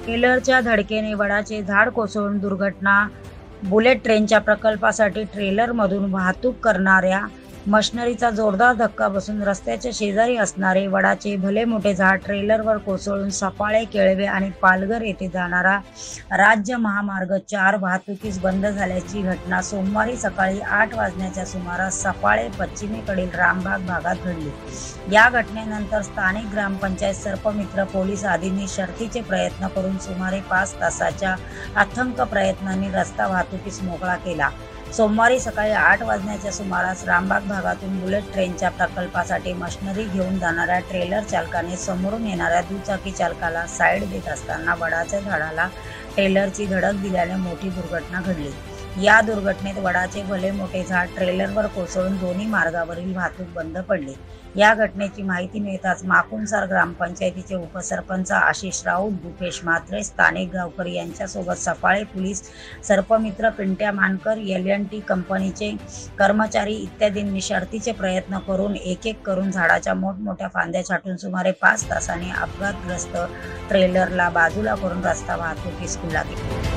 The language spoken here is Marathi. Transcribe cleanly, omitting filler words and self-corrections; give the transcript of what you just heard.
ट्रेलरच्या धडकेने वडाचे झाड कोसळून दुर्घटना. बुलेट ट्रेनच्या प्रकल्पासाठी ट्रेलरमधून वाहतूक करणाऱ्या मशिनरीचा जोरदार धक्का बसून रस्त्याच्या शेजारी असणारे वडाचे भले मोठे झाड ट्रेलरवर कोसळून सफाळे, केळवे आणि पालघर येथे जाणारा राज्य महामार्ग 4 वाहतुकीस बंद झाल्याची घटना सोमवारी सकाळी 8 वाजण्याच्या सुमारास सफाळे पश्चिमेकडील रामबाग भागात घडली. या घटनेनंतर स्थानिक ग्रामपंचायत, सर्पमित्र, पोलीस आदींनी शर्थीचे प्रयत्न करून सुमारे 5 तासाच्या अथक प्रयत्नांनी रस्ता वाहतुकीस मोकळा केला. सोमवारी सकाळी 8 वाजण्याच्या सुमारास रामबाग भागातून बुलेट ट्रेनच्या प्रकल्पासाठी मशिनरी घेऊन जाणाऱ्या ट्रेलर चालकाने समोरून येणाऱ्या दुचाकी चालकाला साईड देत असताना वडाच्या झाडाला ट्रेलरची धडक दिल्याने मोठी दुर्घटना घडली. या दुर्घटनेत वडाचे भले मोठे झाड ट्रेलरवर कोसळून दोन्ही मार्गावरील वाहतूक बंद पडली. या घटनेची माहिती मिळताच माकुणसार ग्रामपंचायतीचे उपसरपंच आशिष राऊत, भूपेश म्हात्रे, स्थानिक गावकरी यांच्यासोबत सफाळे पोलीस, सर्पमित्र, पिंट्या मानकर, LNT कंपनीचे कर्मचारी इत्यादींनी शर्थीचे प्रयत्न करून एक करून झाडाच्या मोठमोठ्या फांद्या छाटून सुमारे 5 तासांनी अपघातग्रस्त ट्रेलरला बाजूला करून रस्ता वाहतुकीस खुला केला.